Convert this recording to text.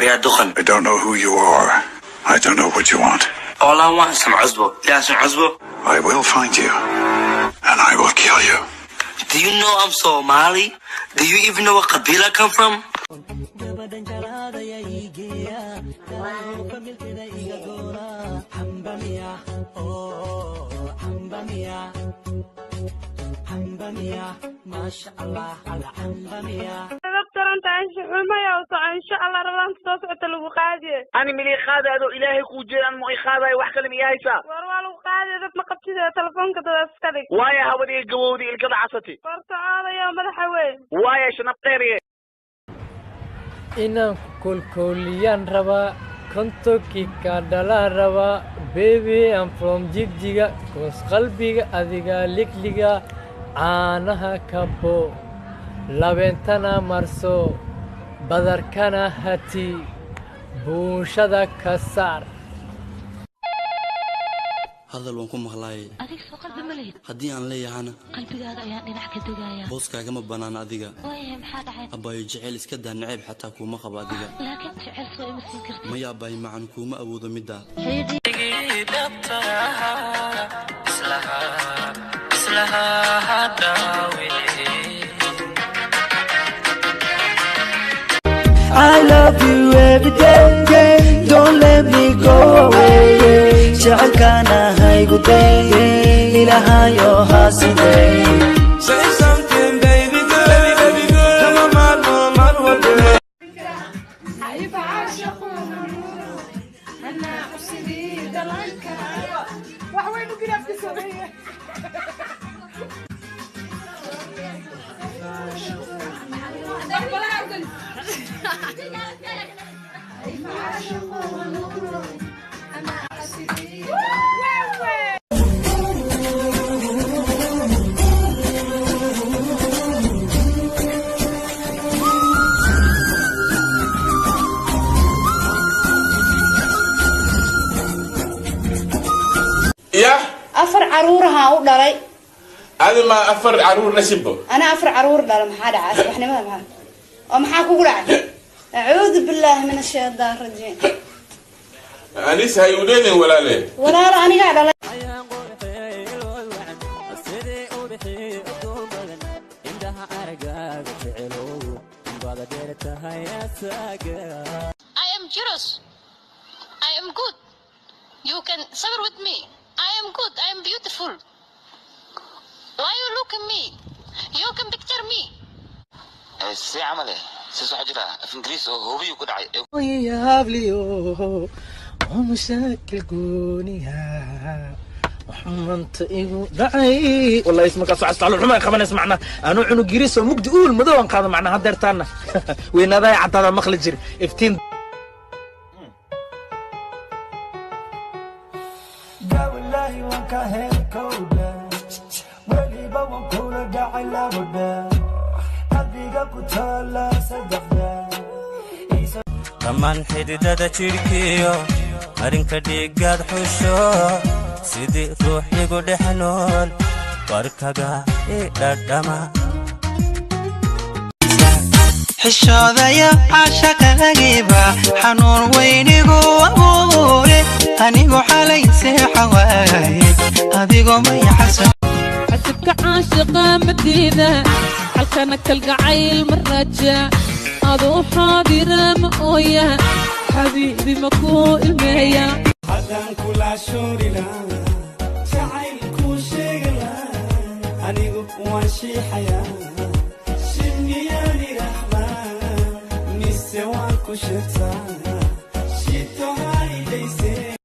I don't know who you are. I don't know what you want. All I want is some عزبة. لازم عزبة. I will find you, and I will kill you. Do you know I'm Somali? Do you even know what Kabila I come from? إن شاء الله رمضان تصوت الوقادة. أنا ملي خادة هذا إلهي كوجي أنا مو خادة وحكي لي إياها. وروال الوقادة إذا ما قبتي تلفون كده أسكتك. وايا هودي الجودي الكذا عصتي. فرت هذا يا مدحوي. وايا شنو بطيري. إنا كل ربا كنتو كي كادلا ربا baby I'm from Jigjiga كوس قلبي أديكا ليكا أنا كابو لبنتنا مرسو badarkana hati buushada ka saar hadal waan ku maqlaayay adiga soo qalbi ma leeyahay haddii aan leeyahana qalbigaaga ayaa dhinac ka degaya booskaaga ma banaan adiga waaye maxaa dhacay abaayo jecel iska daa nacayb xataa kuma qabo adiga laakiin jecel soo ima siin kartid maya abaayo macan kuma awoodo midda I love you every day, don't let me go away. شعركنا هاي قدي إلها يوها سيدي. Say something baby girl, come on man what do you حبيب عاشقون أنا أسيدي دلالك وحوين كده في سوريا يا أفر عرورها ودلي هذا ما أفر عرور نسبه أنا أفر عرور دلي محاد عاسب إحنا ما معه ومحاك وقرع أعوذ بالله من الشيطان الرجيم أنيس هيوديني ولا ليه ولا راني قاعدة I am curious. I am good. You can suffer with me. I am good. I am beautiful. Why you look at me? You can picture me. سي عمله سيسو حجرة في إنجليز هو بيقول ويا بليو ومشاكل كونيها وحمنت إيو دعي والله اسمك أصعد على الحمى خبنا اسمعنا أنا عنو جريس ومجد أول مدون قاضي معنا هدر تانا وين هذا عطانا مخلج جري افتين والله وكاهل كودا ولي بوم كولا داعي لابدا dhammaan xididada jidhkiyo marinka dhiigaad xusho sidii ruux igu dhex nool warkaga idhadhama xishoodaya caashaqagiiba xanuun weynigu abuure anigu xalay seexa waaye adigoo mayaxasa xasibka caashiqa madiida halkana kalgacayl maraja adoo xaadira ma ooya xabiibi ma ku ilmeeya haddaan kula shoorila jacayl kuu sheegala anigu waan shiixaya shibniyaani raxma mise waan ku sheegtaa